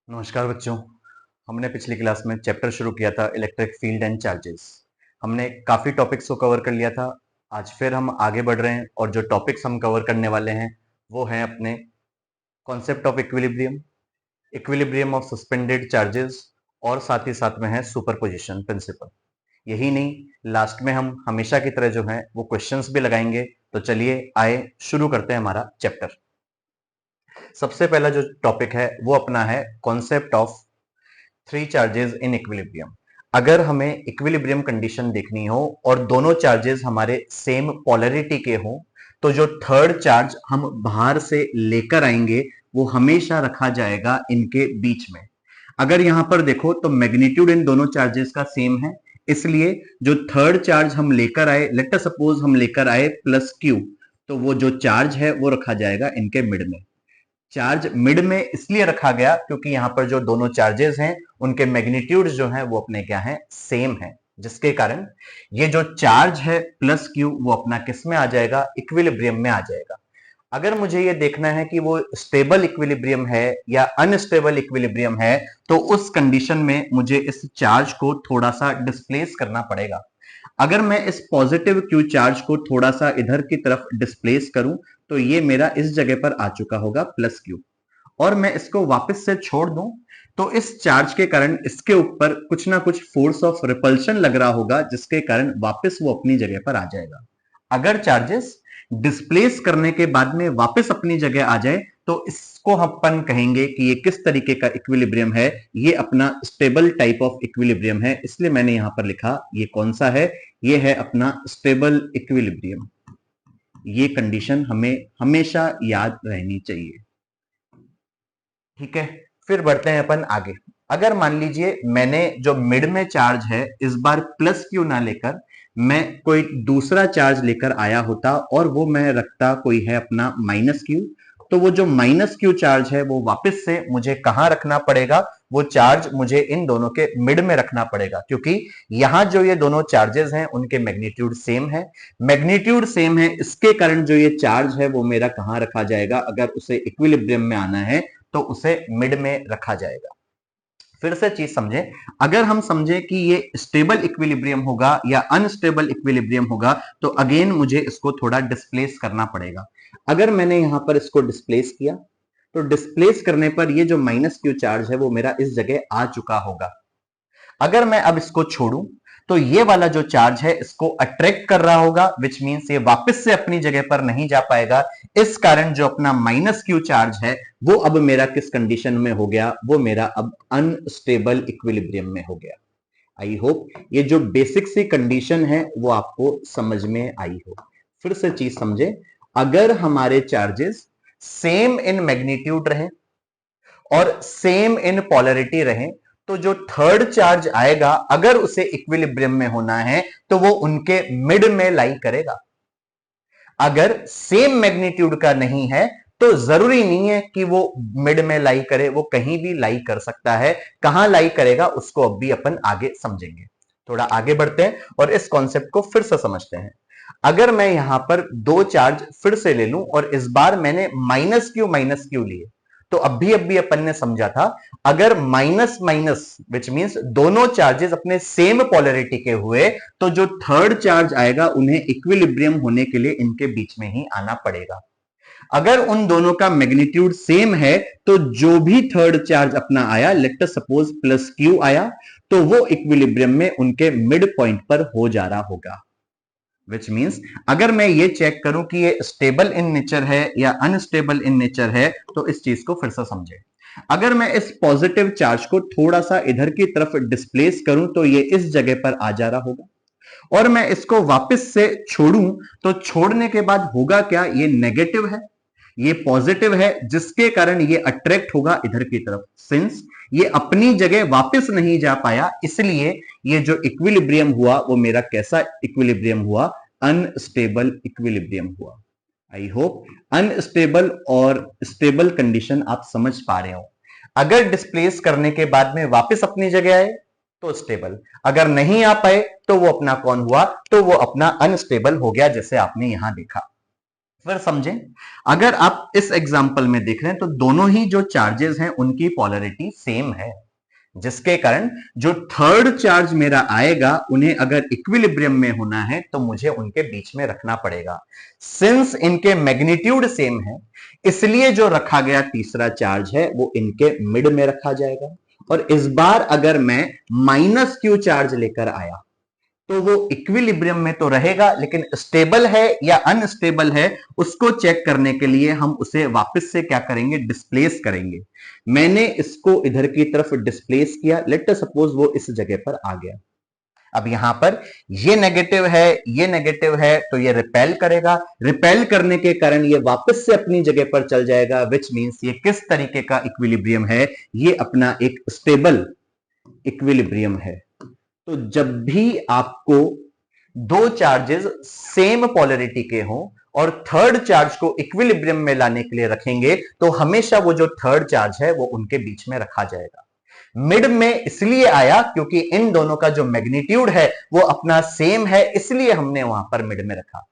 नमस्कार बच्चों। हमने पिछली क्लास में चैप्टर शुरू किया था इलेक्ट्रिक फील्ड एंड चार्जेस। हमने काफी टॉपिक्स को कवर कर लिया था। आज फिर हम आगे बढ़ रहे हैं और जो टॉपिक्स हम कवर करने वाले हैं वो हैं अपने concept of equilibrium, equilibrium of suspended charges और साथ में है सुपरपोजिशन प्रिंसिपल। यही नहीं, लास्ट में हम हमेशा की तरह जो है वो क्वेश्चंस भी लगाएंगे। तो चलिए आए शुरू करते हैं हमारा चैप्टर। सबसे पहला जो टॉपिक है वो अपना है concept of three charges in equilibrium. अगर हमें इक्विलिब्रियम कंडीशन देखनी हो और दोनों चार्जेस हमारे सेम पोलैरिटी के हो तो जो थर्ड चार्ज हम बाहर से लेकर आएंगे वो हमेशा रखा जाएगा इनके बीच में। अगर यहां पर देखो तो मैग्नीट्यूड इन दोनों चार्जेस का सेम है, इसलिए जो थर्ड चार्ज हम लेकर आए, लेट अस सपोज हम लेकर आए प्लस क्यू, तो वो जो चार्ज है वो रखा जाएगा इनके मिड में। चार्ज मिड में इसलिए रखा गया क्योंकि यहां पर जो दोनों चार्जेस हैं उनके मैग्नीट्यूड जो है वो अपने क्या है, सेम है, जिसके कारण ये जो चार्ज है प्लस क्यू वो अपना किस में आ जाएगा, इक्विलिब्रियम में आ जाएगा। अगर मुझे ये देखना है कि वो स्टेबल इक्विलिब्रियम है या अनस्टेबल इक्विलिब्रियम है तो उस कंडीशन में मुझे इस चार्ज को थोड़ा सा डिस्प्लेस करना पड़ेगा। अगर मैं इस पॉजिटिव क्यू चार्ज को थोड़ा सा इधर की तरफ डिस्प्लेस करूं तो ये मेरा इस जगह पर आ चुका होगा प्लस क्यू, और मैं इसको वापस से छोड़ दूं तो इस चार्ज के कारण इसके ऊपर कुछ ना कुछ फोर्स ऑफ रिपल्शन लग रहा होगा, जिसके कारण वापस वो अपनी जगह पर आ जाएगा। अगर चार्जेस डिस्प्लेस करने के बाद में वापस अपनी जगह आ जाए तो इसको अपन कहेंगे कि ये किस तरीके का इक्विलिब्रियम है, ये अपना स्टेबल टाइप ऑफ इक्विलिब्रियम है। इसलिए मैंने यहां पर लिखा ये कौन सा है, ये है अपना स्टेबल इक्विलिब्रियम। ये कंडीशन हमें हमेशा याद रहनी चाहिए। ठीक है, फिर बढ़ते हैं अपन आगे। अगर मान लीजिए मैंने जो मिड में चार्ज है इस बार प्लस क्यू ना लेकर मैं कोई दूसरा चार्ज लेकर आया होता और वो मैं रखता कोई है अपना माइनस क्यू, तो वो जो माइनस क्यू चार्ज है वो वापस से मुझे कहां रखना पड़ेगा, वो चार्ज मुझे इन दोनों के मिड में रखना पड़ेगा, क्योंकि यहां जो ये दोनों चार्जेस हैं उनके मैग्नीट्यूड सेम है। मैग्नीट्यूड सेम है, इसके कारण जो ये चार्ज है वो मेरा कहां रखा जाएगा, अगर उसे इक्विलिब्रियम में आना है तो उसे मिड में रखा जाएगा। फिर से चीज समझे, अगर हम समझे कि ये स्टेबल इक्विलिब्रियम होगा या अनस्टेबल इक्विलिब्रियम होगा तो अगेन मुझे इसको थोड़ा डिस्प्लेस करना पड़ेगा। अगर मैंने यहां पर इसको डिस्प्लेस किया तो डिस्प्लेस करने पर ये जो माइनस क्यू चार्ज है वो मेरा इस जगह आ चुका होगा। अगर मैं अब इसको छोड़ूं तो ये वाला जो चार्ज है इसको अट्रैक्ट कर रहा होगा, विच मींस ये वापस से अपनी जगह पर नहीं जा पाएगा। इस कारण जो अपना माइनस क्यू चार्ज है वो अब मेरा किस कंडीशन में हो गया, वो मेरा अब अनस्टेबल इक्विलिब्रियम में हो गया। आई होप ये जो बेसिक सी कंडीशन है वो आपको समझ में आई हो। फिर से चीज समझे, अगर हमारे चार्जेस सेम इन मैग्नीट्यूड रहे और सेम इन पोलैरिटी रहे तो जो थर्ड चार्ज आएगा अगर उसे इक्विलिब्रियम में होना है तो वो उनके मिड में लाई करेगा। अगर सेम मैग्नीट्यूड का नहीं है तो जरूरी नहीं है कि वो मिड में लाई करे, वो कहीं भी लाई कर सकता है। कहां लाई करेगा उसको अब भी अपन आगे समझेंगे। थोड़ा आगे बढ़ते हैं और इस कॉन्सेप्ट को फिर से समझते हैं। अगर मैं यहां पर दो चार्ज फिर से ले लूं और इस बार मैंने माइनस क्यू लिए, तो अभी अपन ने समझा था अगर माइनस माइनस विच मींस दोनों चार्जेस अपने सेम पोलैरिटी के हुए तो जो थर्ड चार्ज आएगा उन्हें इक्विलिब्रियम होने के लिए इनके बीच में ही आना पड़ेगा। अगर उन दोनों का मैग्नीट्यूड सेम है तो जो भी थर्ड चार्ज अपना आया, let us suppose plus Q आया, तो वो इक्विलिब्रियम में उनके मिड पॉइंट पर हो जा रहा होगा। विच मींस अगर मैं ये चेक करूं कि ये स्टेबल इन नेचर है या अनस्टेबल इन नेचर है तो इस चीज को फिर से समझे। अगर मैं इस पॉजिटिव चार्ज को थोड़ा सा इधर की तरफ डिस्प्लेस करूं तो ये इस जगह पर आ जा रहा होगा, और मैं इसको वापस से छोड़ूं तो छोड़ने के बाद होगा क्या, ये नेगेटिव है, ये पॉजिटिव है, जिसके कारण ये अट्रैक्ट होगा इधर की तरफ। सिंस ये अपनी जगह वापस नहीं जा पाया इसलिए ये जो इक्विलिब्रियम हुआ वो मेरा कैसा इक्विलिब्रियम हुआ, अनस्टेबल इक्विलिब्रियम हुआ। आई होप अनस्टेबल और स्टेबल कंडीशन आप समझ पा रहे हो। अगर डिस्प्लेस करने के बाद में वापस अपनी जगह आए तो स्टेबल, अगर नहीं आ पाए तो वो अपना कौन हुआ, तो वो अपना अनस्टेबल हो गया, जैसे आपने यहां देखा। फिर समझें, अगर आप इस एग्जाम्पल में देख रहे हैं तो दोनों ही जो चार्जेस हैं उनकी पोलैरिटी सेम है, जिसके कारण जो थर्ड चार्ज मेरा आएगा उन्हें अगर इक्विलिब्रियम में होना है तो मुझे उनके बीच में रखना पड़ेगा। सिंस इनके मैग्नीट्यूड सेम है, इसलिए जो रखा गया तीसरा चार्ज है वो इनके मिड में रखा जाएगा। और इस बार अगर मैं माइनस क्यू चार्ज लेकर आया तो वो इक्विलिब्रियम में तो रहेगा, लेकिन स्टेबल है या अनस्टेबल है उसको चेक करने के लिए हम उसे वापस से क्या करेंगे, डिस्प्लेस करेंगे। मैंने इसको इधर की तरफ डिस्प्लेस किया, लेट अस सपोज वो इस जगह पर आ गया। अब यहां पर ये नेगेटिव है, ये नेगेटिव है, तो ये रिपेल करेगा। रिपेल करने के कारण ये वापस से अपनी जगह पर चल जाएगा, विच मींस ये किस तरीके का इक्विलिब्रियम है, ये अपना एक स्टेबल इक्विलिब्रियम है। तो जब भी आपको दो चार्जेस सेम पोलैरिटी के हों और थर्ड चार्ज को इक्विलिब्रियम में लाने के लिए रखेंगे तो हमेशा वो जो थर्ड चार्ज है वो उनके बीच में रखा जाएगा। मिड में इसलिए आया क्योंकि इन दोनों का जो मैग्नीट्यूड है वो अपना सेम है, इसलिए हमने वहां पर मिड में रखा।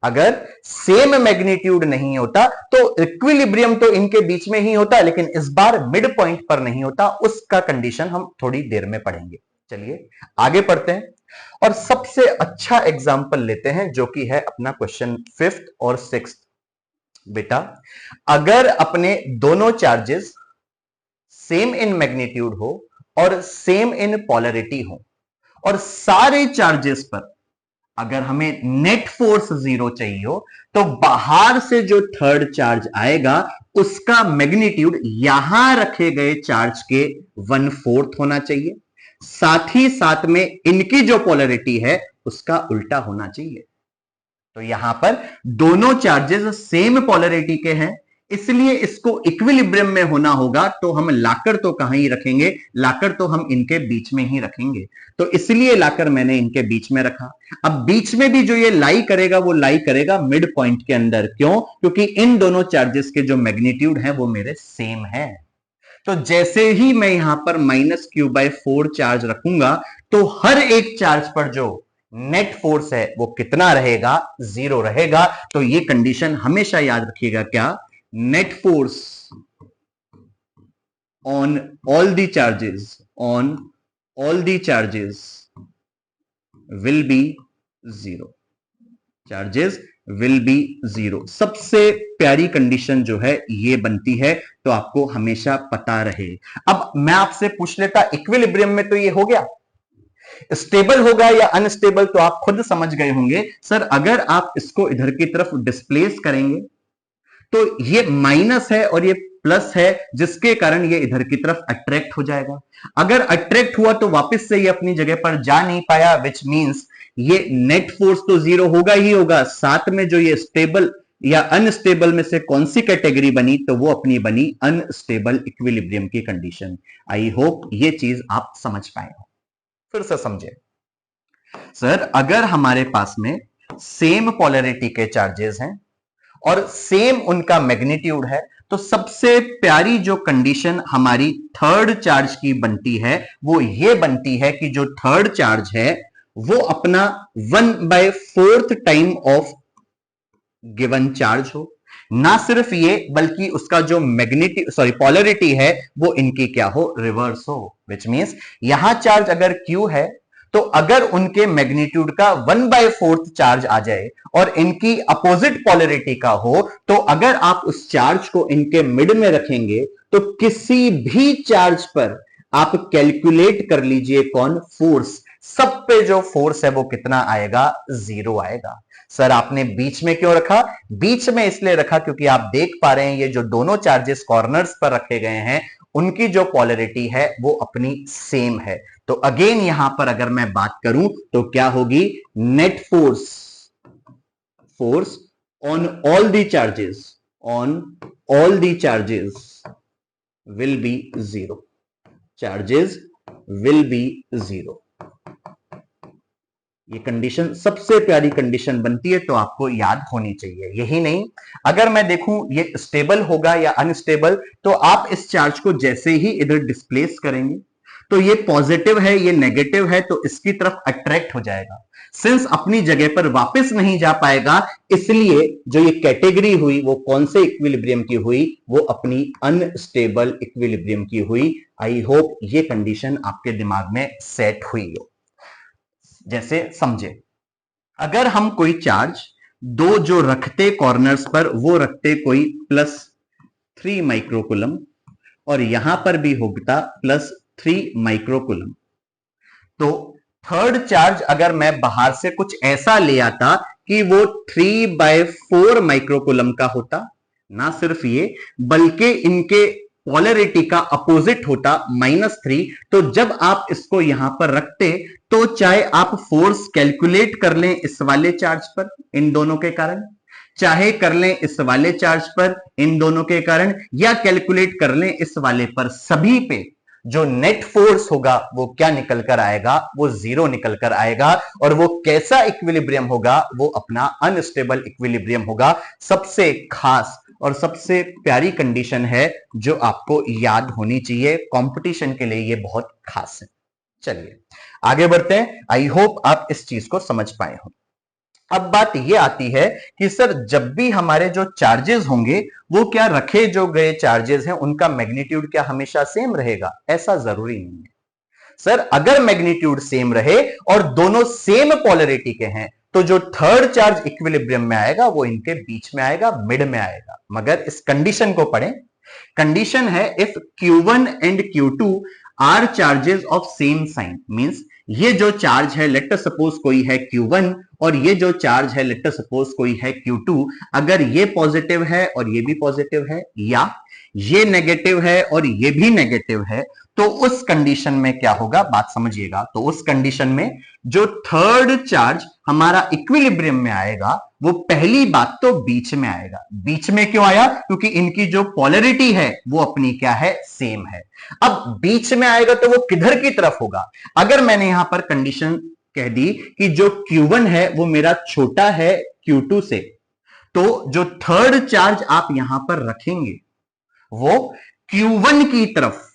अगर सेम मैग्नीट्यूड नहीं होता तो इक्विलिब्रियम तो इनके बीच में ही होता, लेकिन इस बार मिड पॉइंट पर नहीं होता। उसका कंडीशन हम थोड़ी देर में पढ़ेंगे। चलिए आगे पढ़ते हैं और सबसे अच्छा एग्जाम्पल लेते हैं जो कि है अपना क्वेश्चन 5th और 6th। बेटा, अगर अपने दोनों चार्जेस सेम इन मैग्नीट्यूड हो और सेम इन पोलैरिटी हो और सारे चार्जेस पर अगर हमें नेट फोर्स 0 चाहिए हो तो बाहर से जो थर्ड चार्ज आएगा उसका मैग्नीट्यूड यहां रखे गए चार्ज के 1/4 होना चाहिए, साथ ही साथ में इनकी जो पोलैरिटी है उसका उल्टा होना चाहिए। तो यहां पर दोनों चार्जेस सेम पोलैरिटी के हैं, इसलिए इसको इक्विलिब्रियम में होना होगा। तो हम लाकर तो कहां ही रखेंगे, लाकर तो हम इनके बीच में ही रखेंगे। तो इसलिए लाकर मैंने इनके बीच में रखा। अब बीच में भी जो ये लाई करेगा वो लाई करेगा मिड पॉइंट के अंदर। क्यों? क्योंकि इन दोनों चार्जेस के जो मैग्नीट्यूड है वो मेरे सेम है। तो जैसे ही मैं यहां पर -q/4 चार्ज रखूंगा तो हर एक चार्ज पर जो नेट फोर्स है वो कितना रहेगा, 0 रहेगा। तो ये कंडीशन हमेशा याद रखिएगा, क्या? Net force on all the charges will be 0। Charges will be 0 सबसे प्यारी कंडीशन जो है ये बनती है, तो आपको हमेशा पता रहे। अब मैं आपसे पूछ लेता, इक्विलिब्रियम में तो ये हो गया, स्टेबल होगा या अनस्टेबल तो आप खुद समझ गए होंगे। सर अगर आप इसको इधर की तरफ डिस्प्लेस करेंगे तो ये माइनस है और ये प्लस है, जिसके कारण ये इधर की तरफ अट्रैक्ट हो जाएगा। अगर अट्रैक्ट हुआ तो वापस से ये अपनी जगह पर जा नहीं पाया, विच मींस ये नेट फोर्स तो 0 होगा ही होगा, साथ में जो ये स्टेबल या अनस्टेबल में से कौन सी कैटेगरी बनी, तो वो अपनी बनी अनस्टेबल इक्विलिब्रियम की कंडीशन। आई होप ये चीज आप समझ पाए हो। फिर से समझे सर, अगर हमारे पास में सेम पोलैरिटी के चार्जेस हैं और सेम उनका मैग्नीट्यूड है तो सबसे प्यारी जो कंडीशन हमारी थर्ड चार्ज की बनती है वो ये बनती है कि जो थर्ड चार्ज है वो अपना 1/4 टाइम ऑफ गिवन चार्ज हो। ना सिर्फ ये बल्कि उसका जो पोलैरिटी है वो इनकी क्या हो, रिवर्स हो। विच मींस यहां चार्ज अगर Q है तो अगर उनके मैग्नीट्यूड का 1/4 चार्ज आ जाए और इनकी अपोजिट पोलैरिटी का हो, तो अगर आप उस चार्ज को इनके मिड में रखेंगे तो किसी भी चार्ज पर आप कैलकुलेट कर लीजिए कौन, फोर्स, सब पे जो फोर्स है वो कितना आएगा, 0 आएगा। सर आपने बीच में क्यों रखा? बीच में इसलिए रखा क्योंकि आप देख पा रहे हैं ये जो दोनों चार्जेस कॉर्नर्स पर रखे गए हैं उनकी जो पोलैरिटी है वो अपनी सेम है। तो अगेन यहां पर अगर मैं बात करूं तो क्या होगी, net force on all the charges will be 0। Charges will be 0। ये कंडीशन सबसे प्यारी कंडीशन बनती है, तो आपको याद होनी चाहिए। यही नहीं, अगर मैं देखूं ये स्टेबल होगा या अनस्टेबल, तो आप इस चार्ज को जैसे ही इधर डिस्प्लेस करेंगे तो ये पॉजिटिव है, ये नेगेटिव है, तो इसकी तरफ अट्रैक्ट हो जाएगा। सिंस अपनी जगह पर वापस नहीं जा पाएगा, इसलिए जो ये कैटेगरी हुई वो कौन से इक्विलिब्रियम की हुई, वो अपनी अनस्टेबल इक्विलिब्रियम की हुई। आई होप ये कंडीशन आपके दिमाग में सेट हुई हो। जैसे समझे, अगर हम कोई चार्ज दो जो रखते कॉर्नर्स पर वो रखते कोई +3 माइक्रोकूलम और यहां पर भी होता +3 माइक्रोकूलम, तो थर्ड चार्ज अगर मैं बाहर से कुछ ऐसा ले आता कि वो 3/4 माइक्रोकूलम का होता, ना सिर्फ ये बल्कि इनके पोलैरिटी का अपोजिट होता -3, तो जब आप इसको यहां पर रखते तो चाहे आप फोर्स कैलकुलेट कर लें इस वाले चार्ज पर इन दोनों के कारण, चाहे कर लें इस वाले चार्ज पर इन दोनों के कारण, या कैलकुलेट कर लें इस वाले पर, सभी पे जो नेट फोर्स होगा वो क्या निकल कर आएगा, वो 0 निकल कर आएगा। और वो कैसा इक्विलिब्रियम होगा, वो अपना अनस्टेबल इक्विलिब्रियम होगा। सबसे खास और सबसे प्यारी कंडीशन है जो आपको याद होनी चाहिए, कंपटीशन के लिए ये बहुत खास है। चलिए आगे बढ़ते हैं। आई होप आप इस चीज को समझ पाए हो। अब बात ये आती है कि सर जब भी हमारे जो चार्जेस होंगे वो क्या रखे जो गए चार्जेस हैं उनका मैग्नीट्यूड क्या हमेशा सेम रहेगा? ऐसा जरूरी नहीं है सर। अगर मैग्नीट्यूड सेम रहे और दोनों सेम पोलैरिटी के हैं तो जो थर्ड चार्ज इक्विलिब्रियम में आएगा वो इनके बीच में आएगा, मिड में आएगा। मगर इस कंडीशन को पढ़ें। कंडीशन है if Q1 and Q2 are charges of same sign, means ये जो चार्ज है लेट अस सपोज कोई है Q1 और ये जो चार्ज है लेट अस सपोज कोई है Q2, अगर ये पॉजिटिव है और ये भी पॉजिटिव है, या ये नेगेटिव है और ये भी नेगेटिव है, तो उस कंडीशन में क्या होगा, बात समझिएगा। तो उस कंडीशन में जो थर्ड चार्ज हमारा इक्विलिब्रियम में आएगा वो पहली बात तो बीच में आएगा। बीच में क्यों आया? क्योंकि इनकी जो पोलैरिटी है वो अपनी क्या है, सेम है। अब बीच में आएगा तो वो किधर की तरफ होगा? अगर मैंने यहां पर कंडीशन कह दी कि जो Q1 है वो मेरा छोटा है Q2 से, तो जो थर्ड चार्ज आप यहां पर रखेंगे वो Q1 की तरफ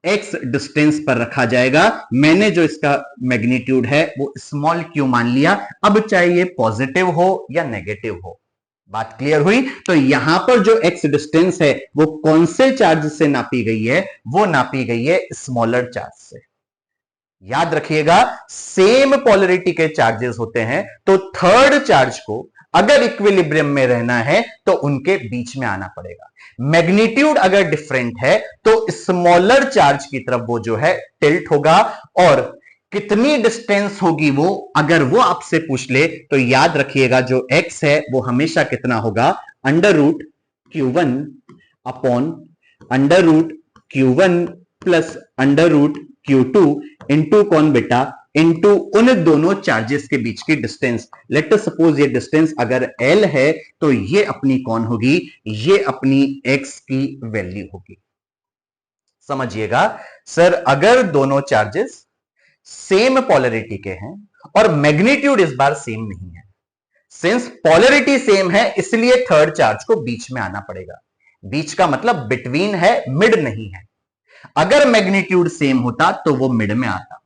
x डिस्टेंस पर रखा जाएगा। मैंने जो इसका मैग्नीट्यूड है वो स्मॉल q मान लिया। अब चाहे ये पॉजिटिव हो या नेगेटिव हो, बात क्लियर हुई? तो यहां पर जो x डिस्टेंस है वो कौन से चार्ज से नापी गई है? वो नापी गई है स्मॉलर चार्ज से। याद रखिएगा, सेम पोलैरिटी के चार्जेस होते हैं तो थर्ड चार्ज को अगर इक्विलिब्रियम में रहना है तो उनके बीच में आना पड़ेगा। मैग्नीट्यूड अगर डिफरेंट है तो स्मॉलर चार्ज की तरफ वो जो है टिल्ट होगा। और कितनी डिस्टेंस होगी वो, अगर वो आपसे पूछ ले तो याद रखिएगा जो x है वो हमेशा कितना होगा, √Q1 upon √Q1 plus √Q2 into कौन बेटा, इंटू उन दोनों चार्जेस के बीच की डिस्टेंस। लेट अस सपोज ये डिस्टेंस अगर L है तो ये अपनी कौन होगी, ये अपनी x की वैल्यू होगी। समझिएगा सर, अगर दोनों चार्जेस सेम पोलैरिटी के हैं और मैग्नीट्यूड इस बार सेम नहीं है, सिंस पोलैरिटी सेम है इसलिए थर्ड चार्ज को बीच में आना पड़ेगा। बीच का मतलब बिटवीन है, मिड नहीं है। अगर मैग्नीट्यूड सेम होता तो वो मिड में आता।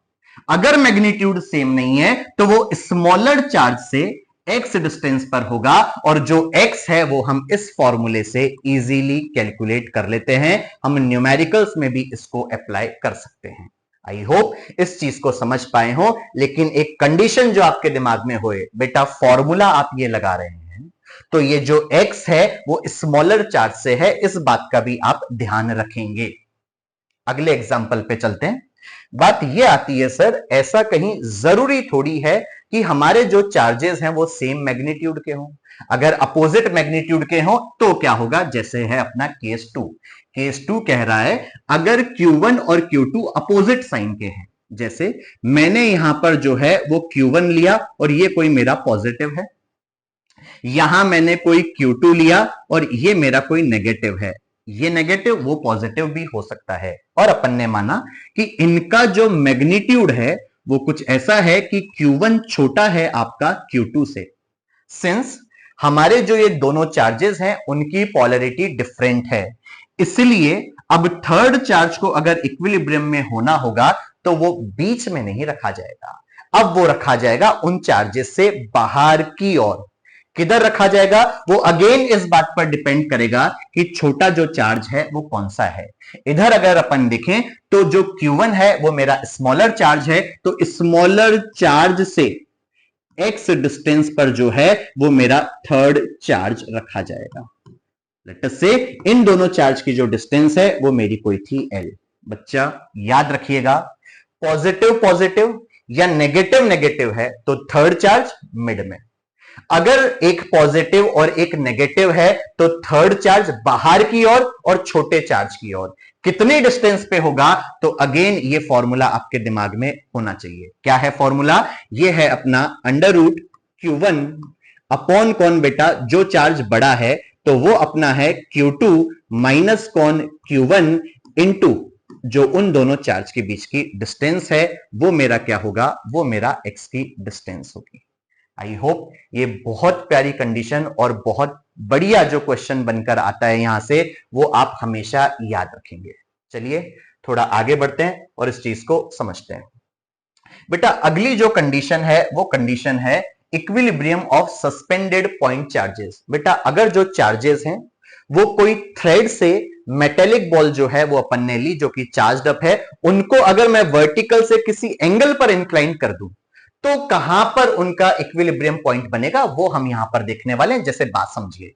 अगर मैग्नीट्यूड सेम नहीं है तो वो स्मॉलर चार्ज से x डिस्टेंस पर होगा, और जो x है वो हम इस फॉर्मूले से इजीली कैलकुलेट कर लेते हैं। हम न्यूमेरिकल्स में भी इसको अप्लाई कर सकते हैं। आई होप इस चीज को समझ पाए हो। लेकिन एक कंडीशन जो आपके दिमाग में होए, बेटा फॉर्मूला आप ये लगा रहे हैं तो ये जो x है वो स्मॉलर चार्ज से है, इस बात का भी आप ध्यान रखेंगे। अगले एग्जाम्पल पे चलते हैं। बात ये आती है सर, ऐसा कहीं जरूरी थोड़ी है कि हमारे जो चार्जेस हैं वो सेम मैग्नीट्यूड के हों। अगर अपोजिट मैग्नीट्यूड के हों तो क्या होगा, जैसे है अपना केस 2। केस 2 कह रहा है अगर Q1 और Q2 अपोजिट साइन के हैं, जैसे मैंने यहां पर जो है वो Q1 लिया और ये कोई मेरा पॉजिटिव है, यहां मैंने कोई Q2 लिया और ये मेरा कोई नेगेटिव है, ये नेगेटिव वो पॉजिटिव भी हो सकता है। और अपन ने माना कि इनका जो मैग्नीट्यूड है वो कुछ ऐसा है कि Q1 छोटा है आपका Q2 से। सिंस हमारे जो ये दोनों चार्जेस हैं उनकी पोलैरिटी डिफरेंट है, इसलिए अब थर्ड चार्ज को अगर इक्विलिब्रियम में होना होगा तो वो बीच में नहीं रखा जाएगा, अब वो रखा जाएगा उन चार्जेस से बाहर की ओर। किधर रखा जाएगा? वो अगेन इस बात पर डिपेंड करेगा कि छोटा जो चार्ज है वो कौन सा है। इधर अगर अपन देखें तो जो Q1 है वो मेरा स्मॉलर चार्ज है, तो स्मॉलर चार्ज से x डिस्टेंस पर जो है वो मेरा थर्ड चार्ज रखा जाएगा। लेट अस से इन दोनों चार्ज की जो डिस्टेंस है वो मेरी कोई थी L। बच्चा याद रखिएगा, पॉजिटिव पॉजिटिव या नेगेटिव नेगेटिव है तो थर्ड चार्ज मिड में, अगर एक पॉजिटिव और एक नेगेटिव है तो थर्ड चार्ज बाहर की ओर और छोटे चार्ज की ओर। कितने डिस्टेंस पे होगा? तो अगेन ये फॉर्मूला आपके दिमाग में होना चाहिए। क्या है फॉर्मूला? ये है अपना अंडर रूट Q1 अपॉन कौन बेटा, जो चार्ज बड़ा है तो वो अपना है Q2 माइनस कौन Q1 इंटू जो उन दोनों चार्ज के बीच की डिस्टेंस है वो मेरा क्या होगा? वो मेरा x की डिस्टेंस होगी। आई होप ये बहुत प्यारी कंडीशन और बहुत बढ़िया जो क्वेश्चन बनकर आता है यहां से वो आप हमेशा याद रखेंगे। चलिए थोड़ा आगे बढ़ते हैं और इस चीज को समझते हैं। बेटा अगली जो कंडीशन है वो कंडीशन है equilibrium of suspended point charges. बेटा अगर जो चार्जेस हैं वो कोई थ्रेड से मेटेलिक बॉल जो है वो अपन ने ली जो कि चार्ज्ड अप है, उनको अगर मैं वर्टिकल से किसी एंगल पर इंक्लाइन कर दूं तो कहां पर उनका इक्विलिब्रियम पॉइंट बनेगा वो हम यहां पर देखने वाले हैं। जैसे बात समझिए,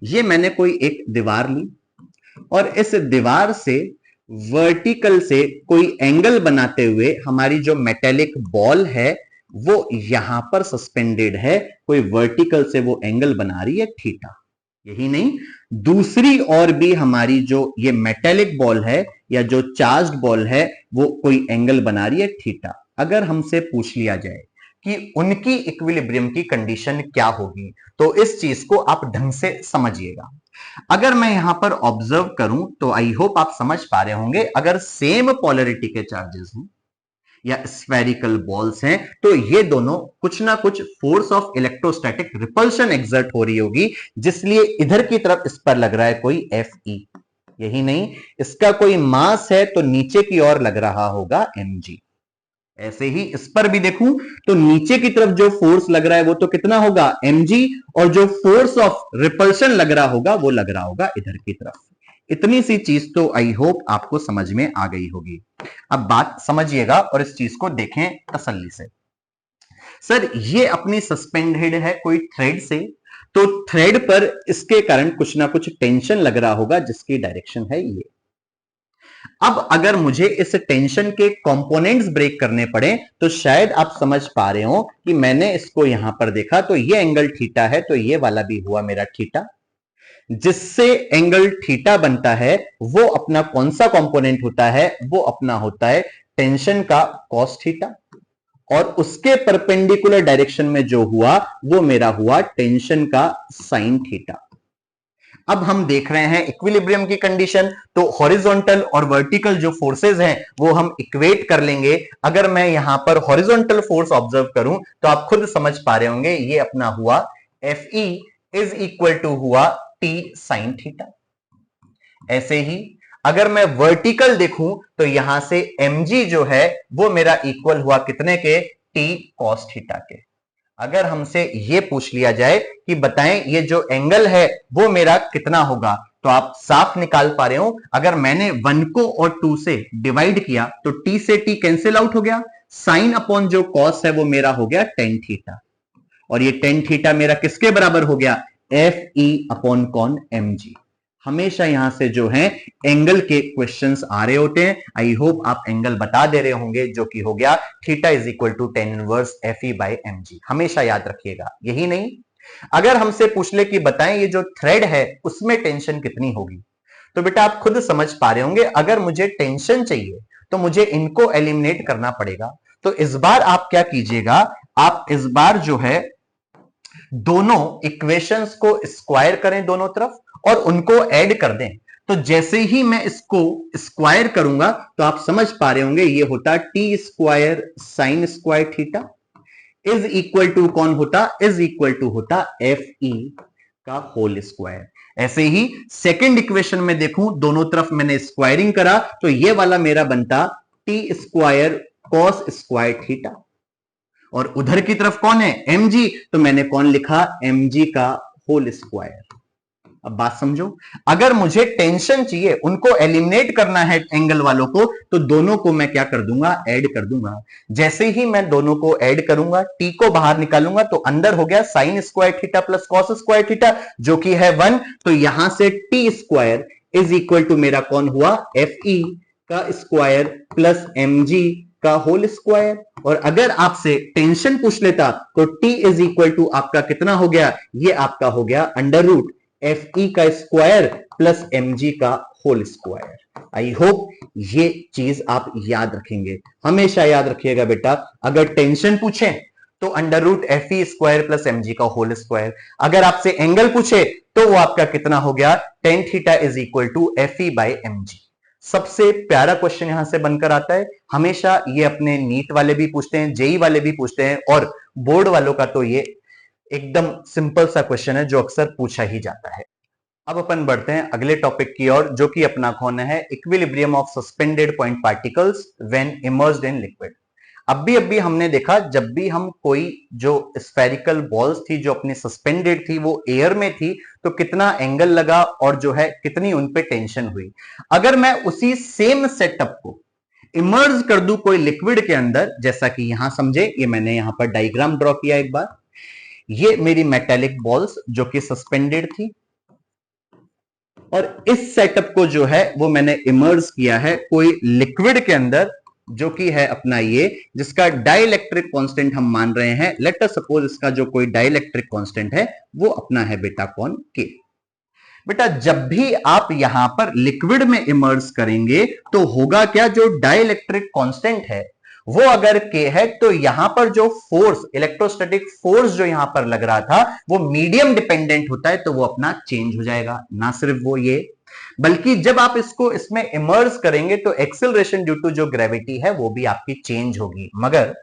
ये मैंने कोई एक दीवार ली और इस दीवार से वर्टिकल से कोई एंगल बनाते हुए हमारी जो मेटेलिक बॉल है वो यहां पर सस्पेंडेड है, कोई वर्टिकल से वो एंगल बना रही है थीटा। यही नहीं, दूसरी और भी हमारी जो ये मेटेलिक बॉल है या जो चार्ज्ड बॉल है वो कोई एंगल बना रही है थीटा। अगर हमसे पूछ लिया जाए कि उनकी इक्विलिब्रियम की कंडीशन क्या होगी तो इस चीज को आप ढंग से समझिएगा। अगर मैं यहां पर ऑब्जर्व करूं तो आई होप आप समझ पा रहे होंगे, अगर सेम पॉलरिटी के चार्जेस हैं या स्फेरिकल बॉल्स हैं तो ये दोनों कुछ ना कुछ force of electrostatic repulsion exert हो रही होगी, जिसलिए इधर की तरफ इस पर लग रहा है कोई Fe। यही नहीं, इसका कोई मास है तो नीचे की ओर लग रहा होगा mg। ऐसे ही इस पर भी देखूं तो नीचे की तरफ जो फोर्स लग रहा है वो तो कितना होगा mg, और जो फोर्स ऑफ रिपल्शन लग रहा होगा वो लग रहा होगा इधर की तरफ। इतनी सी चीज तो आई होप आपको समझ में आ गई होगी। अब बात समझिएगा और इस चीज को देखें तसल्ली से। सर ये अपनी सस्पेंडेड है कोई थ्रेड से, तो थ्रेड पर इसके कारण कुछ ना कुछ टेंशन लग रहा होगा जिसकी डायरेक्शन है ये। अब अगर मुझे इस टेंशन के कंपोनेंट्स ब्रेक करने पड़े तो शायद आप समझ पा रहे हो कि मैंने इसको यहां पर देखा तो ये एंगल थीटा है तो ये वाला भी हुआ मेरा थीटा। जिससे एंगल थीटा बनता है वो अपना कौन सा कंपोनेंट होता है? वो अपना होता है टेंशन का कॉस थीटा, और उसके परपेंडिकुलर डायरेक्शन में जो हुआ वो मेरा हुआ टेंशन का साइन थीटा। अब हम देख रहे हैं इक्विलिब्रियम की कंडीशन, तो हॉरिजॉन्टल और वर्टिकल जो फोर्सेस हैं वो हम इक्वेट कर लेंगे। अगर मैं यहां पर हॉरिजॉन्टल फोर्स ऑब्जर्व करूं तो आप खुद समझ पा रहे होंगे ये अपना हुआ Fe इज इक्वल टू हुआ T साइन थीटा। ऐसे ही अगर मैं वर्टिकल देखूं तो यहां से mg जो है वो मेरा इक्वल हुआ कितने के? T cos थीटा के। अगर हमसे ये पूछ लिया जाए कि बताएं ये जो एंगल है वो मेरा कितना होगा, तो आप साफ निकाल पा रहे हो। अगर मैंने 1 को और 2 से डिवाइड किया तो t से t कैंसिल आउट हो गया, साइन अपॉन जो cos है वो मेरा हो गया tan थीटा, और ये tan थीटा मेरा किसके बराबर हो गया? Fe अपॉन कौन? mg। हमेशा यहां से जो है एंगल के क्वेश्चंस आ रहे होते हैं। आई होप आप एंगल बता दे रहे होंगे जो कि हो गया theta is equal to tan inverse Fe by mg। हमेशा याद रखिएगा। यही नहीं, अगर हमसे पूछ ले कि बताएं ये जो थ्रेड है उसमें टेंशन कितनी होगी, तो बेटा आप खुद समझ पा रहे होंगे अगर मुझे टेंशन चाहिए तो मुझे इनको एलिमिनेट करना पड़ेगा। तो इस बार आप क्या कीजिएगा, आप इस बार जो है दोनों इक्वेशंस को स्क्वायर करें दोनों तरफ और उनको ऐड कर दें। तो जैसे ही मैं इसको स्क्वायर करूंगा तो आप समझ पा रहे होंगे ये होता T square sine square theta is equal to कौन होता? इज इक्वल टू होता Fe का होल स्क्वायर। ऐसे ही सेकंड इक्वेशन में देखूं, दोनों तरफ मैंने स्क्वायरिंग करा तो ये वाला मेरा बनता T square cos square theta, और उधर की तरफ कौन है, mg, तो मैंने कौन लिखा, mg का होल स्क्वायर। अब बात समझो, अगर मुझे टेंशन चाहिए, उनको एलिमिनेट करना है एंगल वालों को, तो दोनों को मैं क्या कर दूंगा, ऐड कर दूंगा। जैसे ही मैं दोनों को ऐड करूंगा, टी को बाहर निकालूंगा तो अंदर हो गया sine square theta plus cos square theta, जो कि है 1। तो यहां से T square is equal to मेरा कौन हुआ, एफ ई का स्क्वायर प्लस एम जी का होल स्क्वायर। और अगर आपसे टेंशन पूछ लेता तो t इज इक्वल टू आपका कितना हो गया, ये आपका हो गया अंडर रूट एफ ई का स्क्वायर प्लस एम जी का होल स्क्वायर। आई होप ये चीज आप याद रखेंगे, हमेशा याद रखिएगा बेटा। अगर टेंशन पूछे तो under root F E square plus M G का होल स्क्वायर। अगर आपसे एंगल पूछे तो वो आपका कितना हो गया, tan theta is equal to F E by M G. सबसे प्यारा क्वेश्चन यहां से बनकर आता है, हमेशा ये अपने नीट वाले भी पूछते हैं, जेई वाले भी पूछते हैं, और बोर्ड वालों का तो ये एकदम सिंपल सा क्वेश्चन है जो अक्सर पूछा ही जाता है। अब अपन बढ़ते हैं अगले टॉपिक की ओर, जो कि अपना कौन है, equilibrium of suspended point particles when emerged in liquid. अभी हमने देखा, जब भी हम कोई जो स्फेरिकल बॉल्स थी जो अपनी सस्पेंडेड थी वो एयर में थी, तो कितना एंगल लगा और जो है कितनी उनपे टेंशन हुई। अगर मैं उसी सेम सेटअप को इमर्ज कर दूं कोई लिक्विड के अंदर, जैसा कि यहां समझे, ये मैंने यहां पर डायग्राम ड्रॉ किया एक बार, ये मेरी मेटेलिक बॉल्स जो कि सस्पेंडेड थी, और इस सेटअप को जो है वो मैंने इमर्ज किया है कोई लिक्विड के अंदर, जो कि है अपना ये, जिसका डाइलेक्ट्रिक कांस्टेंट हम मान रहे हैं, लेट अस सपोज इसका जो कोई डाइलेक्ट्रिक कांस्टेंट है वो अपना है बेटा कौन, के। बेटा जब भी आप यहां पर लिक्विड में इमर्ज करेंगे तो होगा क्या, जो डाइलेक्ट्रिक कांस्टेंट है वो अगर के है, तो यहां पर जो फोर्स, इलेक्ट्रोस्टैटिक फोर्स जो यहां पर लग रहा था वो मीडियम डिपेंडेंट होता है, तो वो अपना चेंज हो जाएगा। ना सिर्फ वो ये, बल्कि जब आप इसको इसमें इमर्ज करेंगे तो एक्सेलरेशन ड्यू टू जो ग्रेविटी है वो भी आपकी चेंज होगी। मगर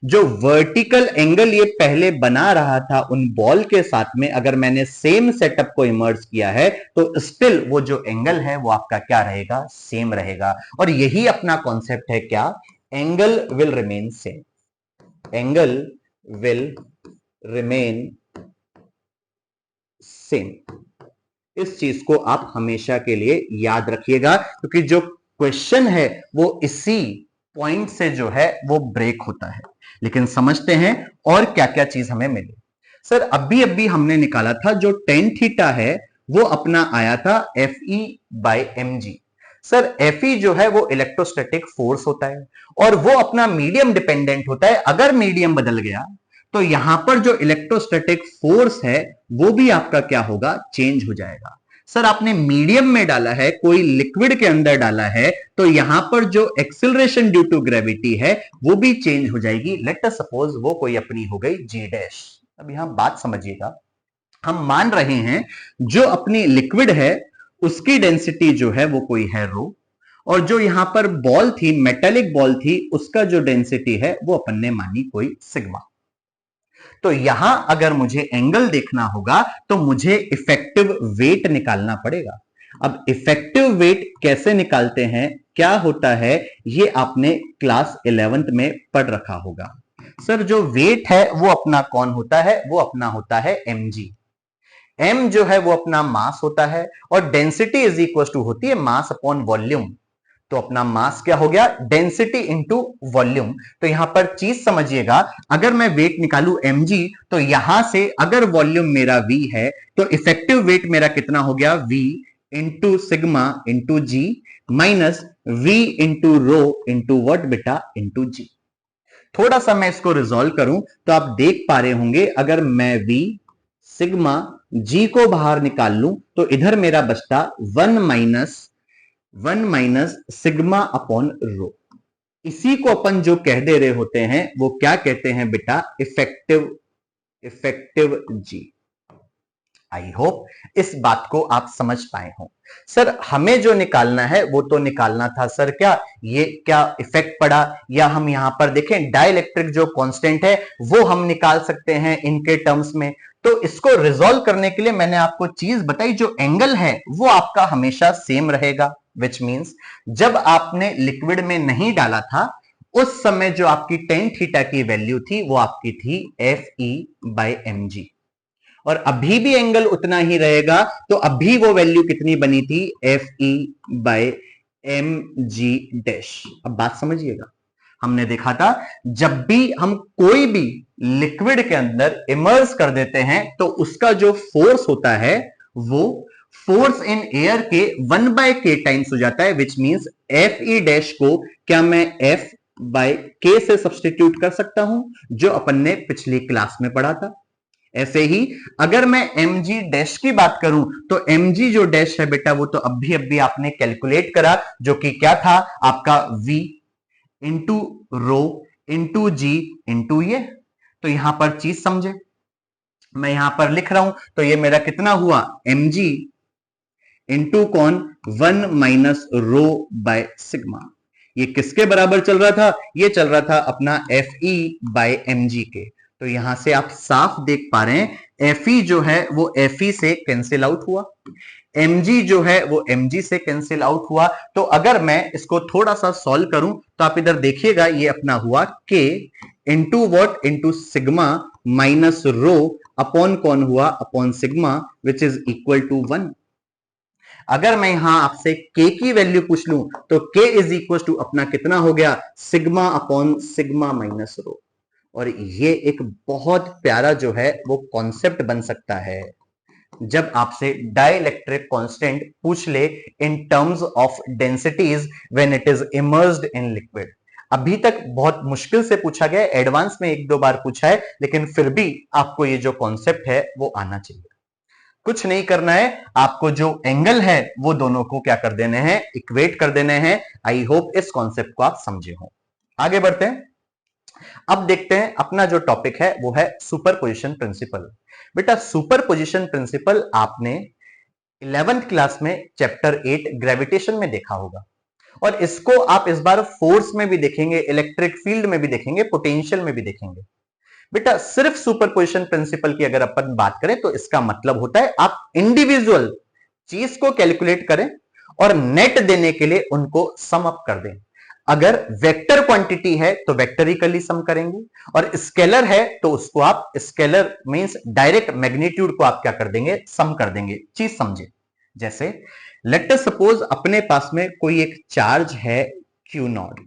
जो वर्टिकल एंगल ये पहले बना रहा था उन बॉल के साथ में, अगर मैंने सेम सेटअप को इमर्ज किया है तो स्टिल वो जो एंगल है वो आपका क्या रहेगा, सेम रहेगा। और यही अपना कॉन्सेप्ट है क्या, angle will remain same, angle will remain same. इस चीज को आप हमेशा के लिए याद रखिएगा, क्योंकि जो क्वेश्चन है वो इसी पॉइंट से जो है वो ब्रेक होता है। लेकिन समझते हैं और क्या क्या चीज हमें मिली। सर अभी हमने निकाला था जो टेन थीटा है वो अपना आया था F E by M G. Sir F E जो है वो इलेक्ट्रोस्टैटिक फोर्स होता है और वो अपना मीडियम डिपेंडेंट होता है। अगर मीडियम बदल गया तो यहां पर जो इलेक्ट्रोस्टैटिक फोर्स है वो भी आपका क्या होगा, चेंज हो जाएगा। सर आपने मीडियम में डाला है, कोई लिक्विड के अंदर डाला है, तो यहां पर जो एक्सेलरेशन ड्यू टू ग्रेविटी है वो भी चेंज हो जाएगी। लेट अस सपोज वो कोई अपनी हो गई जी डैश। अब यहां बात समझिएगा, हम मान रहे हैं जो अपनी लिक्विड है उसकी डेंसिटी जो है वो कोई है रो, और जो यहां पर बॉल थी, मेटेलिक बॉल थी, उसका जो डेंसिटी है वो अपन ने मानी कोई सिग्मा। तो यहां अगर मुझे एंगल देखना होगा तो मुझे इफेक्टिव वेट निकालना पड़ेगा। अब इफेक्टिव वेट कैसे निकालते हैं, क्या होता है, ये आपने क्लास 11th में पढ़ रखा होगा। सर जो वेट है वो अपना कौन होता है, वो अपना होता है mg। m जो है वो अपना मास होता है, और डेंसिटी इज इक्वल टू होती है मास अपॉन वॉल्यूम। तो अपना मास क्या हो गया, डेंसिटी इंटू वॉल्यूम। तो यहां पर चीज समझिएगा, अगर मैं वेट निकालू mg, तो यहां से अगर वॉल्यूम मेरा v है तो इफेक्टिव वेट मेरा कितना हो गया, v into sigma into G minus v into rho into वट बेटा इंटू जी। थोड़ा सा मैं इसको रिजॉल्व करूं तो आप देख पा रहे होंगे, अगर मैं v सिग्मा g को बाहर निकाल लूं तो इधर मेरा बचता 1 माइनस सिग्मा अपॉन रो। इसी को अपन जो कह दे रहे होते हैं वो क्या कहते हैं बेटा, इफेक्टिव जी। आई होप इस बात को आप समझ पाए हो। सर हमें जो निकालना है वो तो निकालना था सर क्या, ये क्या इफेक्ट पड़ा, या हम यहां पर देखें डाइलेक्ट्रिक जो कांस्टेंट है वो हम निकाल सकते हैं इनके टर्म्स में। तो इसको रिजॉल्व करने के लिए मैंने आपको चीज बताई, जो एंगल है वो आपका हमेशा सेम रहेगा, विच मींस जब आपने लिक्विड में नहीं डाला था उस समय जो आपकी टेन थीटा की वैल्यू थी वो आपकी थी F E by M G, और अभी भी एंगल उतना ही रहेगा, तो अभी वो वैल्यू कितनी बनी थी, F E by M G dash. अब बात समझिएगा, हमने देखा था जब भी हम कोई भी लिक्विड के अंदर इमर्स कर देते हैं तो उसका जो फोर्स होता है वो फोर्स इन एयर के 1/k टाइम्स हो जाता है, which means F E dash को क्या मैं एफ बाय के से सब्सटीट्यूट कर सकता हूं, जो अपन ने पिछली क्लास में पढ़ा था। ऐसे ही अगर मैं mg डैश की बात करूं तो mg जो डैश है बेटा वो तो अभी आपने कैलकुलेट करा, जो कि क्या था आपका v इंटू रो इंटू जी इंटू ये। तो यहां पर चीज समझे, मैं यहां पर लिख रहा हूं तो ये मेरा कितना हुआ, mg इंटू कौन 1 माइनस रो बाय सिग्मा। ये किसके बराबर चल रहा था, ये चल रहा था अपना F E by M G के। तो यहां से आप साफ देख पा रहे हैं एफ ई जो है वो एफ ई से कैंसिल आउट हुआ, mg जो है वो mg से कैंसिल आउट हुआ। तो अगर मैं इसको थोड़ा सा सॉल्व करूं तो आप इधर देखिएगा, ये अपना हुआ k into what into sigma minus rho upon कौन हुआ, upon sigma, which is equal to 1। अगर मैं यहां आपसे k की वैल्यू पूछ लूं तो k इज इक्वल टू अपना कितना हो गया, सिग्मा अपॉन सिग्मा माइनस रो। और ये एक बहुत प्यारा जो है वो कॉन्सेप्ट बन सकता है जब आपसे डाइलेक्ट्रिक कांस्टेंट पूछ ले in terms of densities when it is immersed in liquid. अभी तक बहुत मुश्किल से पूछा गया, एडवांस में एक दो बार पूछा है, लेकिन फिर भी आपको ये जो कॉन्सेप्ट है वो आना चाहिए। कुछ नहीं करना है, आपको जो एंगल है वो दोनों को क्या कर देने हैं, इक्वेट कर देने हैं। आई होप इस कॉन्सेप्ट को आप समझे हो। आगे बढ़ते हैं, अब देखते हैं अपना जो टॉपिक है वो है सुपरपोजिशन प्रिंसिपल। बेटा सुपरपोजिशन प्रिंसिपल आपने 11th क्लास में चैप्टर 8 ग्रेविटेशन में देखा होगा, और इसको आप इस बार फोर्स में भी देखेंगे, इलेक्ट्रिक फील्ड में भी देखेंगे, पोटेंशियल में भी देखेंगे। बेटा सिर्फ सुपरपोजिशन प्रिंसिपल की अगर अपन बात करें तो इसका मतलब होता है आप इंडिविजुअल चीज को कैलकुलेट करें और नेट देने के लिए उनको सम अप कर दें। अगर वेक्टर क्वांटिटी है तो वेक्टरिकली सम करेंगे, और स्केलर है तो उसको आप स्केलर मींस डायरेक्ट मैग्नीट्यूड को आप क्या कर देंगे, सम कर देंगे। चीज समझे, जैसे लेट अस सपोज अपने पास में कोई एक चार्ज है क्यू नॉट,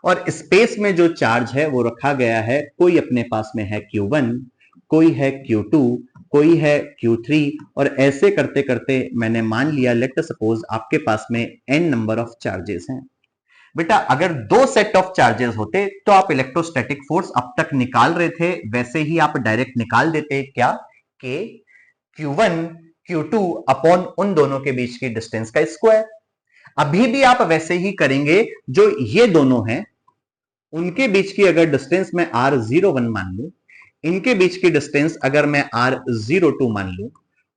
और स्पेस में जो चार्ज है वो रखा गया है, कोई अपने पास में है Q1, कोई है Q2, कोई है Q3, और ऐसे करते करते मैंने मान लिया लेट अस सपोज आपके पास में n नंबर ऑफ चार्जेस हैं। बेटा अगर दो सेट ऑफ चार्जेस होते तो आप इलेक्ट्रोस्टैटिक फोर्स अब तक निकाल रहे थे वैसे ही आप डायरेक्ट निकाल देते, क्या, कि Q1 Q2 अपॉन उन दोनों के बीच की डिस्टेंस का स्क्वायर। अभी भी आप वैसे ही करेंगे, जो ये दोनों हैं उनके बीच की अगर डिस्टेंस मैं R01 मान लूं, इनके बीच की डिस्टेंस अगर मैं R02 मान लूं,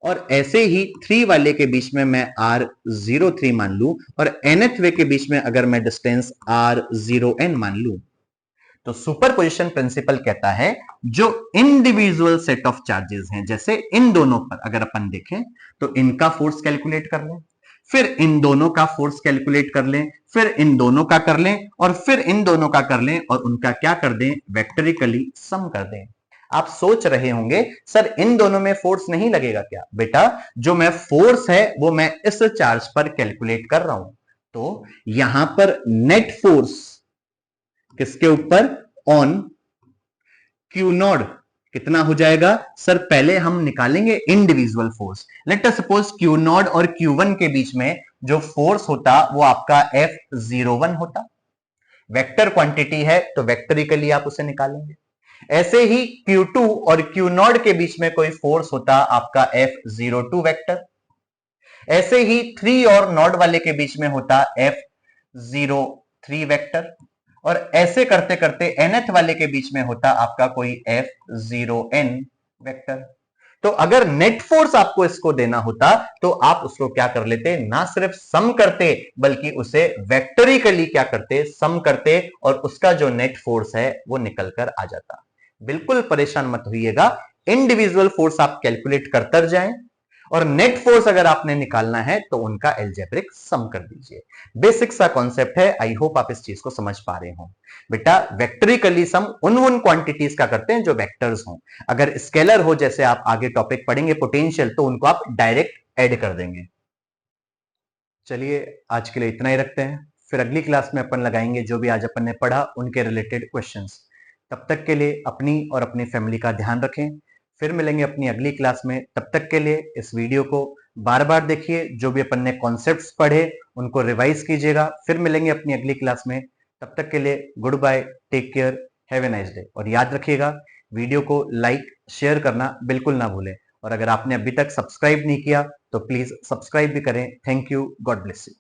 और ऐसे ही 3 वाले के बीच में मैं R03 मान लूं, और nth वे के बीच में अगर मैं डिस्टेंस R0n मान लूं, तो सुपरपोजिशन प्रिंसिपल कहता है जो इंडिविजुअल सेट ऑफ चार्जेस हैं, जैसे इन दोनों पर अगर अपन देखें तो इनका फोर्स कैलकुलेट कर लें, फिर इन दोनों का फोर्स कैलकुलेट कर लें, फिर इन दोनों का कर लें, और फिर इन दोनों का कर लें, और उनका क्या कर दें, वेक्टरिकली सम कर दें। आप सोच रहे होंगे सर इन दोनों में फोर्स नहीं लगेगा क्या? बेटा जो मैं फोर्स है वो मैं इस चार्ज पर कैलकुलेट कर रहा हूं, तो यहां पर नेट फोर्स किसके ऊपर, ऑन क्यू नॉट कितना हो जाएगा सर, पहले हम निकालेंगे individual force. Let us suppose Q not और Q1 के बीच में जो फोर्स होता वो आपका F01 होता, वेक्टर क्वांटिटी है तो वेक्टरिकली आप उसे निकालेंगे। ऐसे ही Q2 और Q नॉट के बीच में कोई फोर्स होता आपका F02 वेक्टर, ऐसे ही 3 और नॉट वाले के बीच में होता F03 वेक्टर, और ऐसे करते करते nth वाले के बीच में होता आपका कोई F0n वेक्टर। तो अगर नेट फोर्स आपको इसको देना होता तो आप उसको क्या कर लेते, ना सिर्फ सम करते बल्कि उसे वेक्टरिकली क्या करते, सम करते, और उसका जो नेट फोर्स है वो निकल कर आ जाता। बिल्कुल परेशान मत होइएगा, इंडिविजुअल फोर्स आप कैलकुलेट करते जाएं और नेट फोर्स अगर आपने निकालना है तो उनका एल्जेब्रिक सम कर दीजिए। बेसिक सा कॉन्सेप्ट है, आई होप आप इस चीज को समझ पा रहे हो। बेटा वेक्टरिकली सम उन क्वांटिटीज का करते हैं जो वेक्टर्स हों। अगर स्केलर हो, जैसे आप आगे टॉपिक पढ़ेंगे पोटेंशियल, तो उनको आप डायरेक्ट ऐड कर देंगे। चलिए आज के लिए इतना ही रखते हैं, फिर अगली क्लास में अपन लगाएंगे जो भी आज अपन ने पढ़ा उनके रिलेटेड क्वेश्चंस। तब तक के लिए अपनी और अपनी फैमिली का ध्यान रखें। फिर मिलेंगे अपनी अगली क्लास में। तब तक के लिए इस वीडियो को बार बार देखिए, जो भी अपन ने कॉन्सेप्ट्स पढ़े उनको रिवाइज कीजिएगा। फिर मिलेंगे अपनी अगली क्लास में। तब तक के लिए good bye, take care, have a nice day. और याद रखिएगा, वीडियो को लाइक शेयर करना बिल्कुल ना भूलें। और अगर आपने अभी तक सब्सक्राइब नहीं किया तो प्लीज सब्सक्राइब भी करें। Thank you, God bless you.